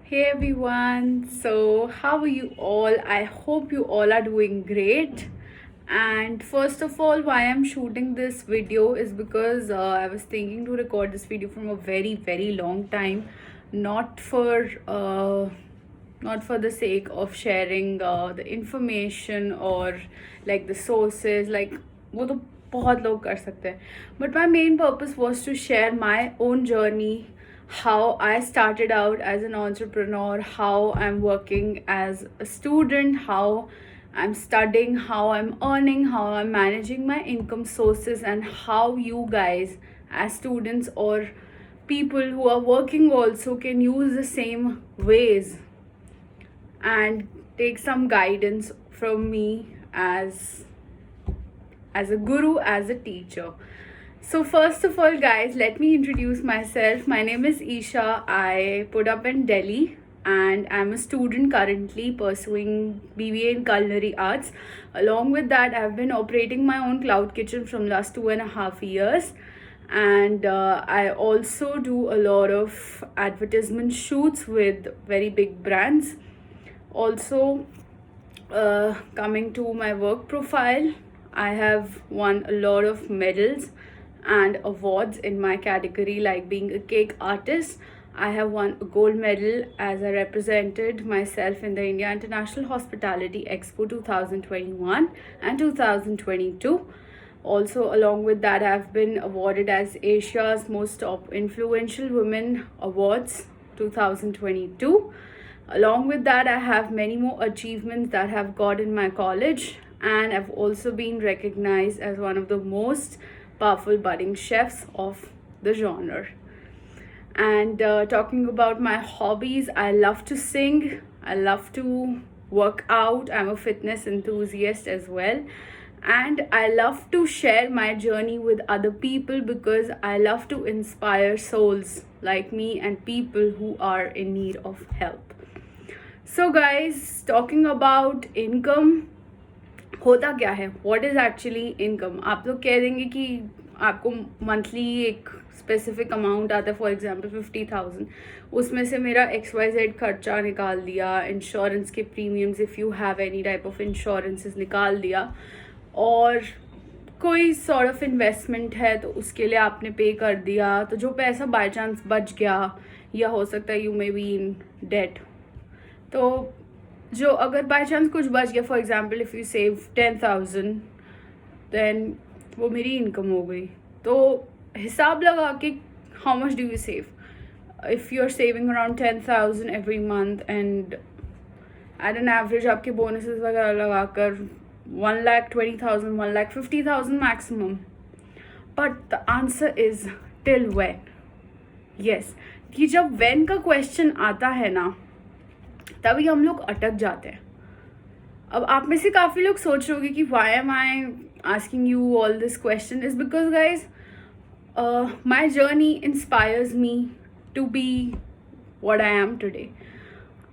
Hey everyone, so how are you all? I hope you all are doing great. And first of all, why I'm shooting this video is because I was thinking to record this video from a very long time, not for not for the sake of sharing the information or like the sources, like वो तो बहुत लोग कर सकते हैं, but my main purpose was to share my own journey, how I started out as an entrepreneur, how I'm working as a student, how I'm studying, how I'm earning, how I'm managing my income sources, and how you guys, as students or people who are working, also can use the same ways and take some guidance from me as a guru, as a teacher. So first of all, guys, let me introduce myself. My name is Isha. I put up in Delhi and I'm a student currently pursuing BBA in Culinary Arts. Along with that, I've been operating my own cloud kitchen from last 2.5 years. And I also do a lot of advertisement shoots with very big brands. Also, coming to my work profile, I have won a lot of medals and awards in my category, like being a cake artist. I have won a gold medal as I represented myself in the India International Hospitality Expo 2021 and 2022. Also, along with that, I've been awarded as Asia's Most Top Influential Women Awards 2022. Along with that, I have many more achievements that have got in my college, and I've also been recognized as one of the most powerful budding chefs of the genre. And talking about my hobbies, I love to sing, I love to work out, I'm a fitness enthusiast as well. And I love to share my journey with other people because I love to inspire souls like me and people who are in need of help. So guys, talking about income, होता क्या है, what is actually income. आप लोग कह देंगे कि आपको monthly एक स्पेसिफिक अमाउंट आता है, फॉर एग्जांपल 50,000, उसमें से मेरा XYZ खर्चा निकाल दिया, इंश्योरेंस के premiums, if you have any type of insurances निकाल दिया, और कोई सॉर्ट ऑफ इन्वेस्टमेंट है तो उसके लिए आपने पे कर दिया, तो जो पैसा बाय चांस बच गया, या हो सकता है you may be in debt, तो जो अगर बाय चांस कुछ बच गया, for example if you save 10,000, then वो मेरी इनकम हो गई. तो हिसाब लगा के how much do you save. If you are saving around 10,000 every month and at an average आपके बोनसेस वगैरह लगा कर 1,20,000, 1,50,000 maximum. But the answer is till when. Yes, कि जब व्हेन का क्वेश्चन आता है ना, तभी हम लोग अटक जाते हैं. अब आप में से काफ़ी लोग सोच रहे होंगे कि why am I asking you all this question. Is because guys, my journey inspires me to be what I am today.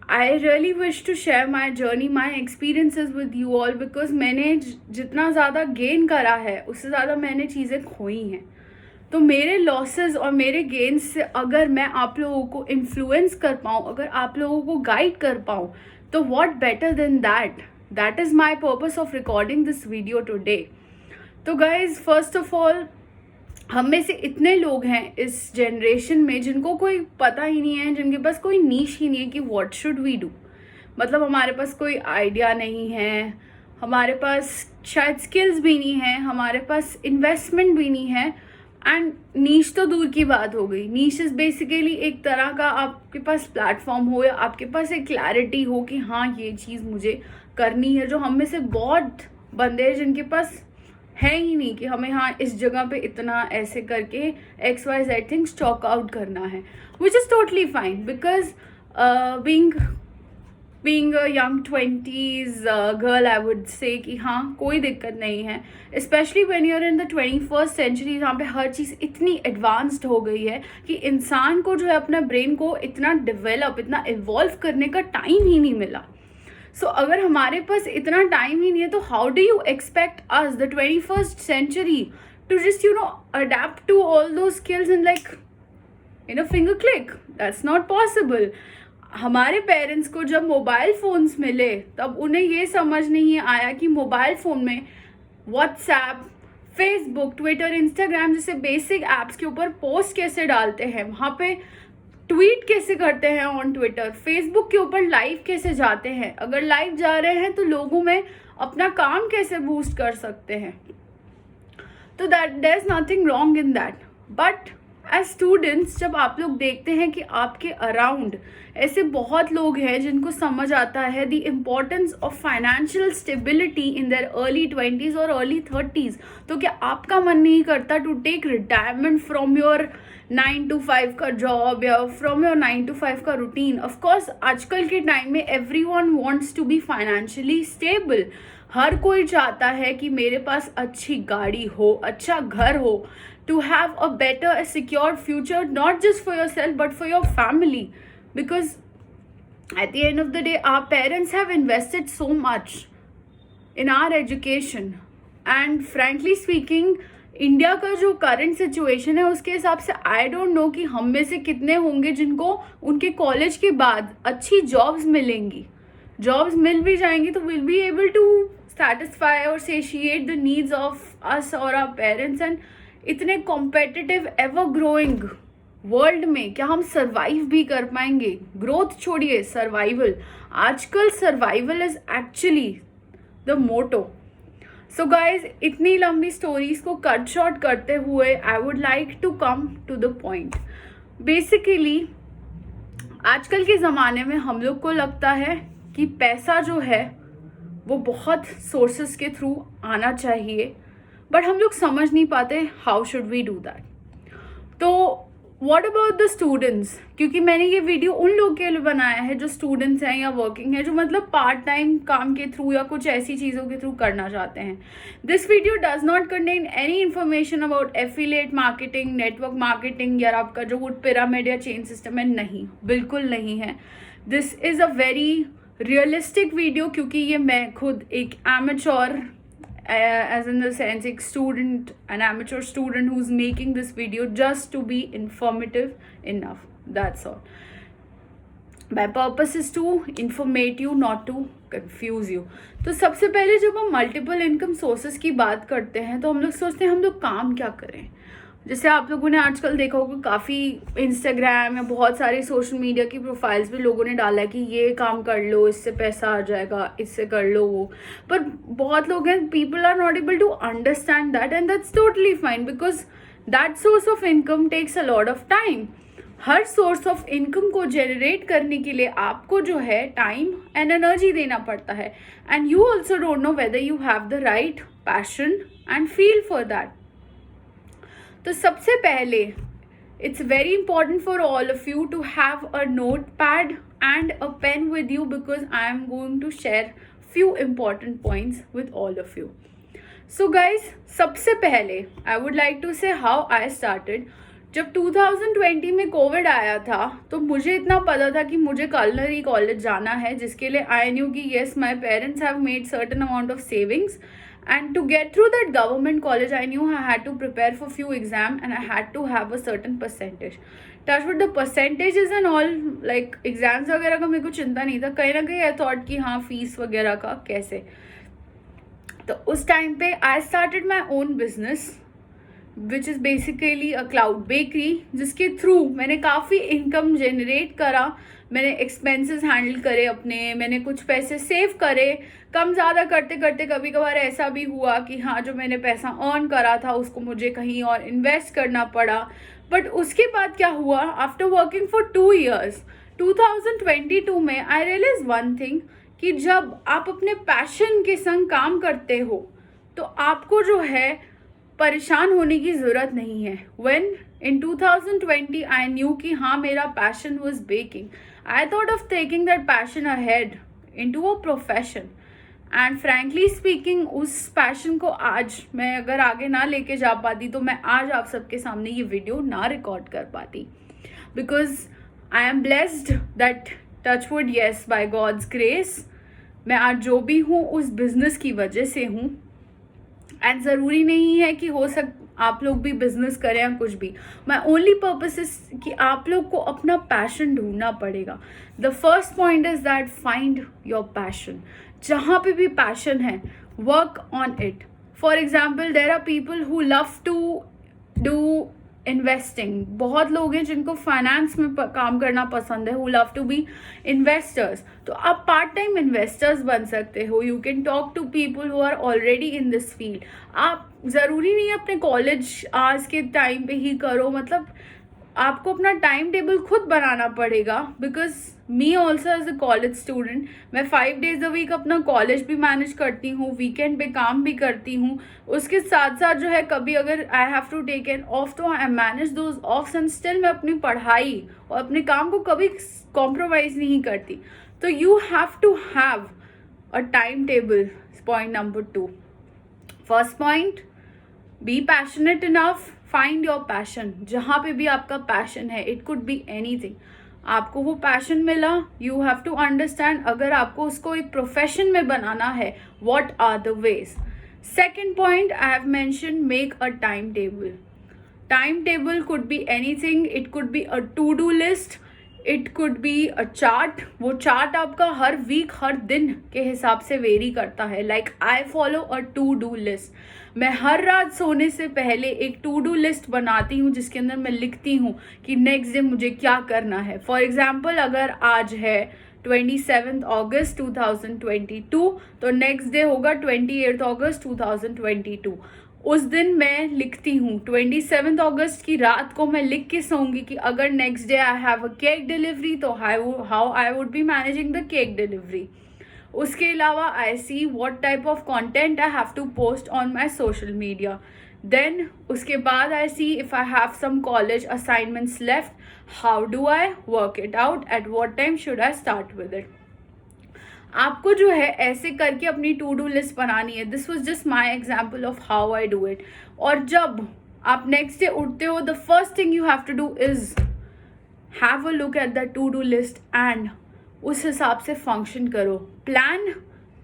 I really wish to share my journey, my experiences with you all, because मैंने जितना ज़्यादा gain करा है उससे ज़्यादा मैंने चीज़ें खोई हैं. तो मेरे लॉसेस और मेरे गेन्स से अगर मैं आप लोगों को इन्फ्लुएंस कर पाऊँ, अगर आप लोगों को गाइड कर पाऊँ, तो what better than that. That is my purpose of recording this video today. तो गाइज, फर्स्ट ऑफ ऑल, हम में से इतने लोग हैं इस जनरेशन में जिनको कोई पता ही नहीं है, जिनके पास कोई नीश ही नहीं है कि व्हाट शुड वी डू. मतलब हमारे पास कोई आइडिया नहीं है, हमारे पास शायद स्किल्स भी नहीं है, हमारे पास इन्वेस्टमेंट भी नहीं है. एंड नीश तो दूर की बात हो गई. नीश इज़ बेसिकली एक तरह का आपके पास प्लेटफॉर्म हो, या आपके पास एक क्लैरिटी हो कि हाँ ये चीज़ मुझे करनी है, जो हम में से बहुत बंदे हैं जिनके पास है ही नहीं कि हमें हाँ इस जगह पे इतना ऐसे करके XYZ थिंग्स चॉक आउट करना है, which is totally fine. Because being a young 20s girl, I would say कि हाँ कोई दिक्कत नहीं है, specially when you are in the 21st century, जहाँ पे हर चीज़ इतनी एडवांस्ड हो गई है कि इंसान को जो है अपना ब्रेन को इतना डेवलप, इतना इवॉल्व करने का टाइम ही नहीं मिला. सो अगर हमारे पास इतना टाइम ही नहीं है, तो how do you expect us the 21st century to just adapt to all those skills in like in a finger click? That's not possible. हमारे पेरेंट्स को जब मोबाइल फ़ोन्स मिले तब उन्हें ये समझ नहीं आया कि मोबाइल फ़ोन में व्हाट्सएप, फेसबुक, ट्विटर, इंस्टाग्राम जैसे बेसिक ऐप्स के ऊपर पोस्ट कैसे डालते हैं, वहाँ पे ट्वीट कैसे करते हैं ऑन ट्विटर, फेसबुक के ऊपर लाइव कैसे जाते हैं, अगर लाइव जा रहे हैं तो लोगों में अपना काम कैसे बूस्ट कर सकते हैं. तो that there is nothing wrong in that. But as students जब आप लोग देखते हैं कि आपके अराउंड ऐसे बहुत लोग हैं जिनको समझ आता है the importance of financial stability in their early 20s और अर्ली 30s, तो क्या आपका मन नहीं करता to take retirement from your 9 to 5 का जॉब या फ्रॉम योर 9 to 5 का रूटीन? ऑफकोर्स आजकल के टाइम में everyone wants to be financially stable. हर कोई चाहता है कि मेरे पास अच्छी गाड़ी हो, अच्छा घर हो, to have a better, a secure future, not just for yourself but for your family, because at the end of the day our parents have invested so much in our education. And frankly speaking, India का जो current situation है उसके हिसाब से I don't know कि हम में से कितने होंगे जिनको उनके कॉलेज के बाद अच्छी जॉब्स मिलेंगी. जॉब्स मिल भी जाएंगी तो will be able to satisfy और satiate the needs of us और आवर पेरेंट्स. एंड इतने कॉम्पिटिटिव एवर ग्रोइंग वर्ल्ड में क्या हम सर्वाइव भी कर पाएंगे? ग्रोथ छोड़िए, सर्वाइवल. आजकल survival is actually the motto. So guys, इतनी लंबी स्टोरीज को कट शॉर्ट करते हुए I would like to come to the point. Basically आजकल के ज़माने में हम लोग को लगता है कि पैसा जो है वो बहुत सोर्सेस के थ्रू आना चाहिए, बट हम लोग समझ नहीं पाते how should we do that. तो व्हाट अबाउट द स्टूडेंट्स? क्योंकि मैंने ये वीडियो उन लोग के लिए बनाया है जो स्टूडेंट्स हैं या वर्किंग है, जो मतलब पार्ट टाइम काम के थ्रू या कुछ ऐसी चीज़ों के थ्रू करना चाहते हैं. This video does not contain any information about affiliate marketing, network marketing या आपका जो वुड पिरामिड या चेन सिस्टम है. नहीं, बिल्कुल नहीं है. This is a very realistic video, क्योंकि ये मैं खुद एक amateur as in the sense a student, an amateur student who's making this video just to be informative enough. That's all. My purpose is to informate you, not to confuse you. तो सबसे पहले जब हम multiple income sources की बात करते हैं तो हम लोग सोचते हैं हम लोग काम क्या करें. जैसे आप लोगों ने आजकल देखा होगा काफ़ी इंस्टाग्राम या बहुत सारे सोशल मीडिया की प्रोफाइल्स भी लोगों ने डाला है कि ये काम कर लो, इससे पैसा आ जाएगा, इससे कर लो वो. पर बहुत लोग हैं, people are not able to understand that, and that's totally fine because that source of income takes a lot of time. हर सोर्स ऑफ इनकम को जनरेट करने के लिए आपको जो है टाइम एंड एनर्जी देना पड़ता है. And you also don't know whether you have the right passion and feel for that. तो सबसे पहले it's very important for all of you to have a note pad and a pen with you, because I am going to share few important points with all of you. So guys, सबसे पहले I would like to say how I started. जब 2020 में Covid आया था तो मुझे इतना पता था कि मुझे कलनरी कॉलेज जाना है, जिसके लिए आई न्यू कि yes my parents have made certain amount of savings. And to get through that government college, I knew I had to prepare for few exams and I had to have a certain percentage. Touch with the percentages and all, like exams वगैरह का मेरे को चिंता नहीं था. कहीं ना कहीं I thought कि हाँ फीस वगैरह का कैसे. तो उस टाइम पे I started my own business which is basically a cloud bakery, जिसके थ्रू मैंने काफ़ी इनकम जनरेट करा. मैंने एक्सपेंसेस हैंडल करे अपने, मैंने कुछ पैसे सेव करे. कम ज़्यादा करते करते कभी कभार ऐसा भी हुआ कि हाँ जो मैंने पैसा अर्न करा था उसको मुझे कहीं और इन्वेस्ट करना पड़ा. बट उसके बाद क्या हुआ, आफ्टर वर्किंग फॉर 2 years 2022 में आई रियलाइज वन थिंग कि जब आप अपने पैशन के संग काम करते हो तो आपको जो है परेशान होने की ज़रूरत नहीं है. When in 2020 I knew कि हाँ मेरा passion was baking, I thought of taking that passion ahead into a profession. And frankly speaking, उस passion को आज मैं अगर आगे ना लेके जा पाती तो मैं आज आप सबके सामने ये वीडियो ना रिकॉर्ड कर पाती. Because I am blessed that touchwood, yes, by God's grace, मैं आज जो भी हूँ उस बिज़नेस की वजह से हूँ. एंड ज़रूरी नहीं है कि आप लोग भी बिजनेस करें या कुछ भी, माई ओनली पर्पस इज कि आप लोग को अपना पैशन ढूंढना पड़ेगा. The first point is that find your passion. जहाँ पे भी पैशन है, work on it. For example, there are people who love to do investing. बहुत लोग हैं जिनको फाइनेंस में काम करना पसंद है, who love to be investors. तो आप पार्ट टाइम इन्वेस्टर्स बन सकते हो. You can talk to people who are already in this field. आप ज़रूरी नहीं अपने कॉलेज आवर्स के टाइम पे ही करो, मतलब आपको अपना टाइम टेबल खुद बनाना पड़ेगा. Because me also as a college student, मैं 5 days a week अपना कॉलेज भी मैनेज करती हूँ, वीकेंड पे काम भी करती हूँ. उसके साथ साथ जो है कभी अगर I have to take an off तो I manage those offs and still मैं अपनी पढ़ाई और अपने काम को कभी कॉम्प्रोमाइज़ नहीं करती. तो you have to have a time table. Point number 2. First point, be passionate enough. Find your passion. जहाँ पे भी आपका पैशन है, इट कुड बी एनीथिंग. आपको वो पैशन मिला, यू हैव टू अंडरस्टैंड अगर आपको उसको एक प्रोफेशन में बनाना है, what are the ways. Second point I have mention, make a time table. Time table could be anything. It could be a to do list, it could be a chart. वो chart आपका हर week, हर दिन के हिसाब से vary करता है. Like I follow a to do list. मैं हर रात सोने से पहले एक टू डू लिस्ट बनाती हूँ जिसके अंदर मैं लिखती हूँ कि नेक्स्ट डे मुझे क्या करना है. फॉर एग्जाम्पल, अगर आज है 27 अगस्त 2022, तो नेक्स्ट डे होगा 28 अगस्त 2022. उस दिन मैं लिखती हूँ. 27 अगस्त की रात को मैं लिख के सोऊंगी कि अगर next day I have a cake delivery तो how I would be managing the cake delivery. उसके अलावा I see what type of content I have to post on my social media. Then उसके बाद I see if I have some college assignments left, how do I work it out, at what time should I start with it. आपको जो है ऐसे करके अपनी to do list बनानी है. This was just my example of how I do it. और जब आप नेक्स्ट डे उठते हो, the first thing you have to do is have a look at the to do list and उस हिसाब से फंक्शन करो. Plan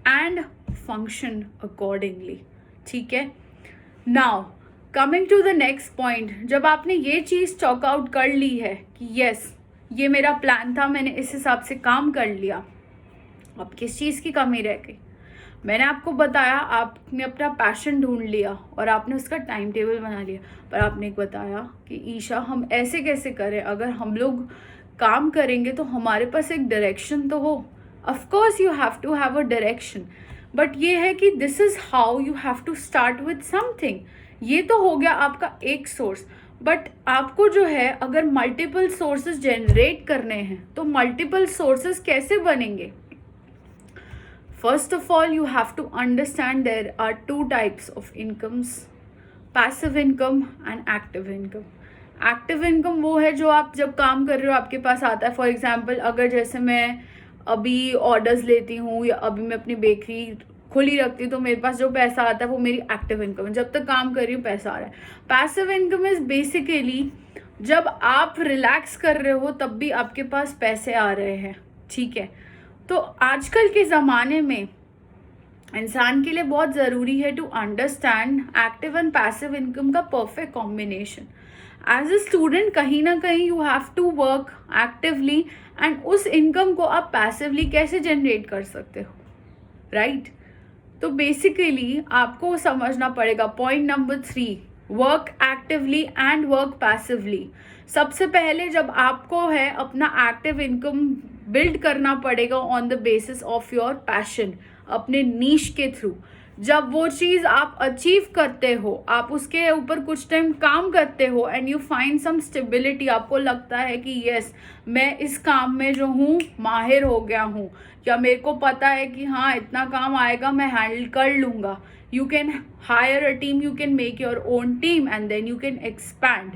and function accordingly. ठीक है. Now coming to the next point, जब आपने ये चीज़ चॉक आउट कर ली है कि यस ये मेरा प्लान था, मैंने इस हिसाब से काम कर लिया, अब किस चीज़ की कमी रह गई. मैंने आपको बताया आपने अपना पैशन ढूंढ लिया और आपने उसका टाइम टेबल बना लिया, पर आपने एक बताया कि ईशा हम ऐसे कैसे करें, अगर हम लोग काम करेंगे तो हमारे पास एक डायरेक्शन तो हो. Of course you have to have a direction, but ये है कि this is how you have to start with something. ये तो हो गया आपका एक सोर्स, बट आपको जो है अगर मल्टीपल सोर्सेज जनरेट करने हैं तो मल्टीपल सोर्सेज कैसे बनेंगे. First of all, you have to understand there are 2 types of incomes, passive income and active income. Active income वो है जो आप जब काम कर रहे हो आपके पास आता है. फॉर एग्जाम्पल, अगर जैसे मैं अभी ऑर्डर्स लेती हूँ या अभी मैं अपनी बेकरी खुली रखती हूँ तो मेरे पास जो पैसा आता है वो मेरी एक्टिव इनकम है. जब तक काम कर रही हूँ पैसा आ रहा है. पैसिव इनकम इज बेसिकली जब आप रिलैक्स कर रहे हो तब भी आपके पास पैसे आ रहे हैं. ठीक है. तो आजकल के ज़माने में इंसान के लिए बहुत ज़रूरी है to understand active and passive income का perfect combination. As a student कहीं ना कहीं you have to work actively and उस इनकम को आप पैसिवली कैसे जनरेट कर सकते हो, राइट. तो बेसिकली आपको समझना पड़ेगा. Point number 3, work actively and work passively. सबसे पहले जब आपको है अपना एक्टिव इनकम बिल्ड करना पड़ेगा on the basis of your passion, अपने नीश के थ्रू. जब वो चीज़ आप अचीव करते हो, आप उसके ऊपर कुछ टाइम काम करते हो and you find some stability, आपको लगता है कि यस मैं इस काम में जो हूँ माहिर हो गया हूँ, या मेरे को पता है कि हाँ इतना काम आएगा मैं हैंडल कर लूँगा. You can hire a team, you can make your own team and then you can expand.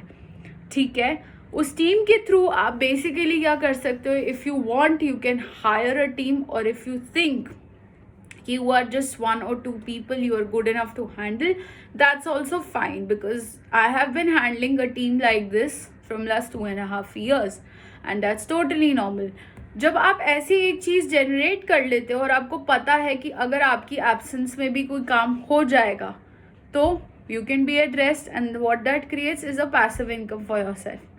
ठीक है. उस टीम के थ्रू आप बेसिकली क्या कर सकते हो, if you want you can hire a team, और if you think you are just 1 or 2 people you are good enough to handle, that's also fine, because I have been handling a team like this from last 2.5 years and that's totally normal. जब आप ऐसी एक चीज़ generate कर लेते हो और आपको पता है कि अगर आपकी एब्सेंस में भी कोई काम हो जाएगा तो You can be at rest, and what that creates is a passive income for yourself.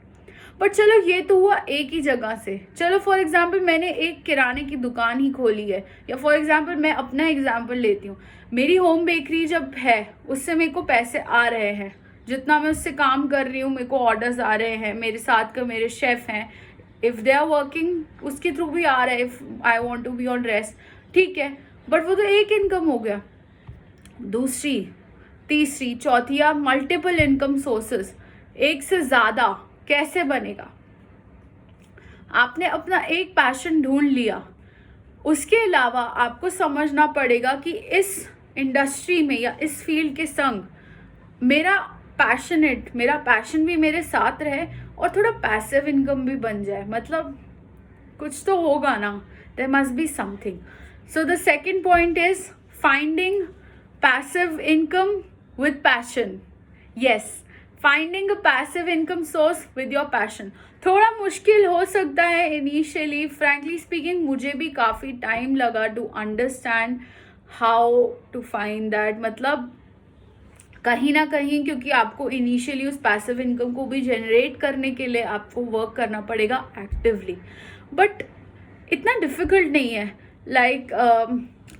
But चलो ये तो हुआ एक ही जगह से. चलो फॉर एग्जाम्पल मैंने एक किराने की दुकान ही खोली है, या फॉर एग्जाम्पल मैं अपना एग्जाम्पल लेती हूँ. मेरी होम बेकरी जब है उससे मेरे को पैसे आ रहे हैं, जितना मैं उससे काम कर रही हूँ मेरे को ऑर्डर्स आ रहे हैं, मेरे साथ का मेरे शेफ हैं, इफ़ दे आर वर्किंग उसके थ्रू भी आ रहा है, if I want to be on rest, ठीक है. बट वो तो एक इनकम हो गया. दूसरी, तीसरी, चौथी, या मल्टीपल इनकम सोर्सेस, एक से ज़्यादा कैसे बनेगा? आपने अपना एक पैशन ढूंढ लिया, उसके अलावा आपको समझना पड़ेगा कि इस इंडस्ट्री में या इस फील्ड के संग मेरा पैशन भी मेरे साथ रहे और थोड़ा पैसिव इनकम भी बन जाए. मतलब कुछ तो होगा ना, there must be something. So the second point is finding passive income with passion. Yes, finding a passive income source with your passion. थोड़ा मुश्किल हो सकता है इनिशियली, फ्रैंकली स्पीकिंग मुझे भी काफ़ी टाइम लगा to understand how to find that. मतलब कहीं ना कहीं, क्योंकि आपको इनिशियली उस पैसिव इनकम को भी जनरेट करने के लिए आपको वर्क करना पड़ेगा एक्टिवली, बट इतना डिफिकल्ट नहीं है. लाइक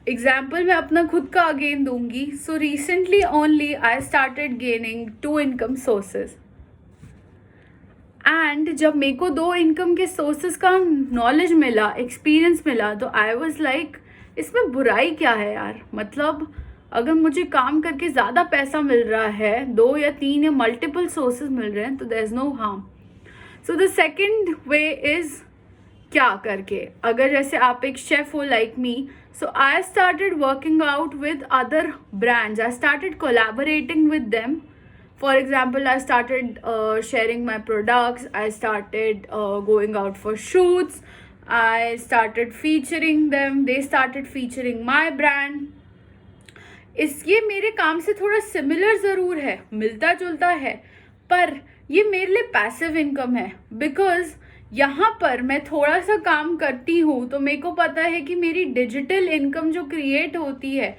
एग्जाम्पल मैं अपना खुद का अगेन दूंगी. So recently only I started gaining 2 income sources, and जब मेरे को 2 इनकम के सोर्सेज का नॉलेज मिला, एक्सपीरियंस मिला, तो आई वॉज लाइक इसमें बुराई क्या है यार. मतलब अगर मुझे काम करके ज़्यादा पैसा मिल रहा है, 2 या 3 या मल्टीपल सोर्सेज मिल रहे हैं, तो there is no harm. So the second way is क्या करके, अगर जैसे आप एक शेफ हो like me, so I started working out with other brands. I started collaborating with them. For example, I started sharing my products, I started going out for shoots, I started featuring them, they started featuring my brand. ये मेरे काम से थोड़ा similar ज़रूर है, मिलता जुलता है, पर ये मेरे लिए पैसिव इनकम है. बिकॉज यहाँ पर मैं थोड़ा सा काम करती हूँ तो मेरे को पता है कि मेरी डिजिटल इनकम जो क्रिएट होती है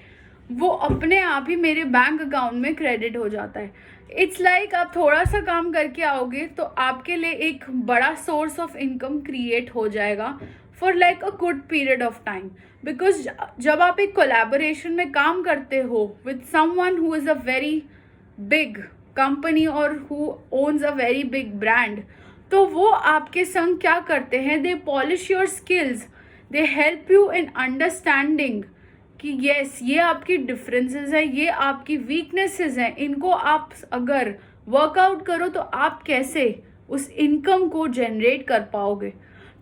वो अपने आप ही मेरे बैंक अकाउंट में क्रेडिट हो जाता है. इट्स लाइक आप थोड़ा सा काम करके आओगे तो आपके लिए एक बड़ा सोर्स ऑफ इनकम क्रिएट हो जाएगा for like a good period of time. Because जब आप एक कोलैबोरेशन में काम करते हो with someone who is a very big company और who owns a very big brand, तो वो आपके संग क्या करते हैं, they polish your skills, they help you in understanding कि येस ये आपकी डिफरेंसेस हैं, ये आपकी वीकनेसेस हैं, इनको आप अगर वर्कआउट करो तो आप कैसे उस इनकम को जनरेट कर पाओगे.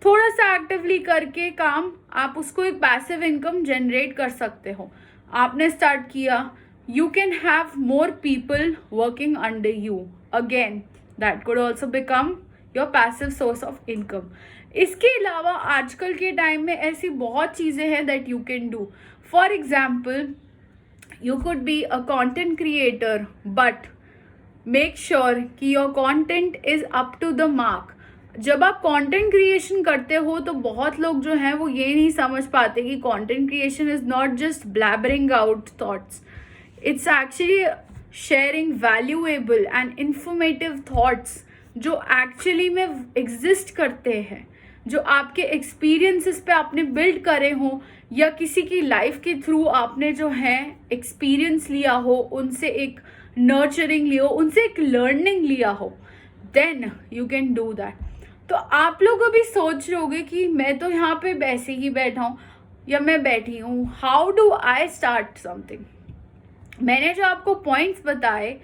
थोड़ा सा एक्टिवली करके काम आप उसको एक पैसिव इनकम जनरेट कर सकते हो. आपने स्टार्ट किया, you can have more people working under you, again that could also become your passive source of income. इसके अलावा आजकल के टाइम में ऐसी बहुत चीज़ें हैं that you can do. For example, you could be a content creator, but make sure कि your content is up to the mark. जब आप कंटेंट क्रिएशन करते हो तो बहुत लोग जो हैं वो ये नहीं समझ पाते कि content creation is not just blabbering out thoughts, it's actually sharing valuable and informative thoughts जो एक्चुअली में एग्जिस्ट करते हैं, जो आपके एक्सपीरियंसेस पे आपने बिल्ड करे हो या किसी की लाइफ के थ्रू आपने जो है एक्सपीरियंस लिया हो, उनसे एक नर्चरिंग लिया हो, उनसे एक लर्निंग लिया हो, then you can do that. तो आप लोग अभी सोच रहे होगे कि मैं तो यहाँ पे वैसे ही बैठा हूँ या मैं बैठी हूँ, how do I start something. मैंने जो आपको पॉइंट्स बताए,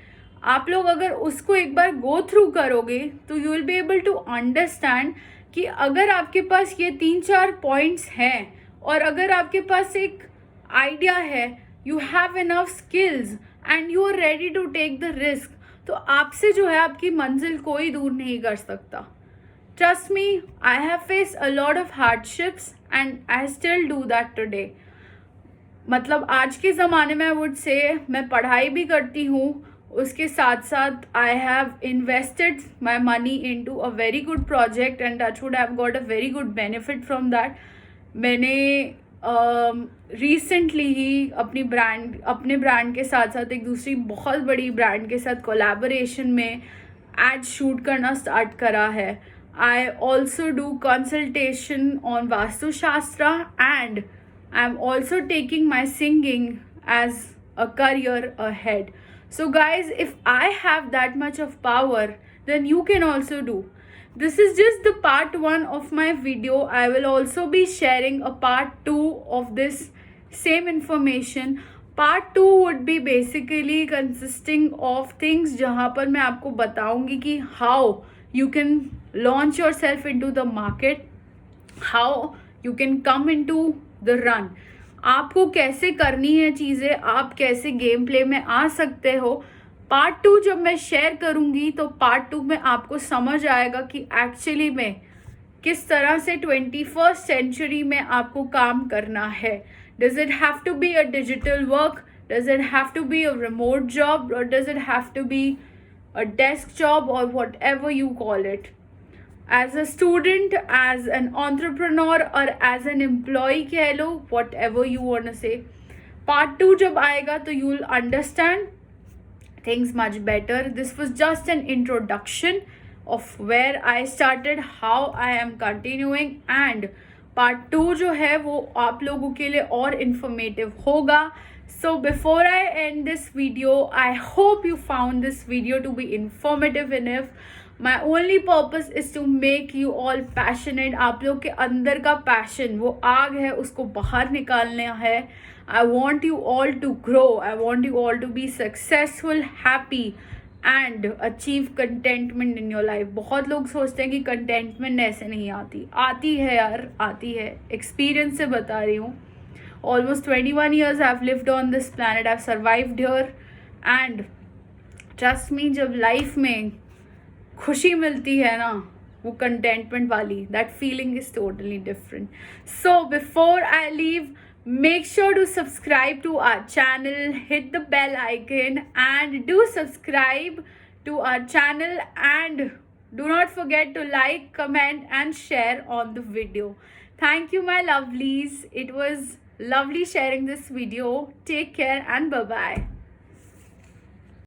आप लोग अगर उसको एक बार गो थ्रू करोगे तो you will be able to understand कि अगर आपके पास ये 3-4 पॉइंट्स हैं और अगर आपके पास एक आइडिया है, you have enough skills and you are ready to take the risk, तो आपसे जो है आपकी मंजिल कोई दूर नहीं कर सकता. Trust me, I have face a lot of hardships and I still do that today. मतलब आज के ज़माने में आई वुड से मैं पढ़ाई भी करती हूँ, उसके साथ साथ I have invested my money in to a very good project and touch wood have got a very good benefit from that. मैंने रिसेंटली ही अपने ब्रांड के साथ साथ एक दूसरी बहुत बड़ी ब्रांड के साथ कोलैबोरेशन में एड शूट करना स्टार्ट करा है. I also do consultation on Vastu Shastra and I am also taking my singing as a career ahead. So guys, if I have that much of power, then you can also do. This is just the part 1 of my video. I will also be sharing a part 2 of this same information. Part 2 would be basically consisting of things जहाँ पर मैं आपको बताऊंगी कि how you can launch yourself into the market, how you can come into the run. आपको कैसे करनी है चीज़ें, आप कैसे गेम प्ले में आ सकते हो. पार्ट 2 जब मैं शेयर करूँगी तो पार्ट 2 में आपको समझ आएगा कि एक्चुअली में किस तरह से 21st सेंचुरी में आपको काम करना है. Does it have to be a digital work, does it have to be a remote job, और does it have to be a desk job, और whatever you call it. As a student, as an entrepreneur, or as an employee कह लो, whatever you want to say. Part 2 जब आएगा तो you will understand things much better. This was just an introduction of where I started, how I am continuing, and part 2 जो है वो आप लोगों के लिए और informative होगा. So before I end this video, I hope you found this video to be informative enough. My only purpose is to make you all passionate. आप लोग के अंदर का पैशन, वो आग है, उसको बाहर निकालना है. I want you all to grow. I want you all to be successful, happy and achieve contentment in your life. बहुत लोग सोचते हैं कि contentment ऐसे नहीं आती. आती है यार, आती है. Experience से बता रही हूँ. Almost 21 years I've lived on this planet. I've survived here, and trust me, जब life में खुशी मिलती है ना, वो कंटेंटमेंट वाली, that feeling is totally different. So before I leave, make sure to subscribe to our channel, hit the bell icon, and do subscribe to our channel, and do not forget to like, comment and share on the video. Thank you my lovelies. It was lovely sharing this video. Take care and bye bye.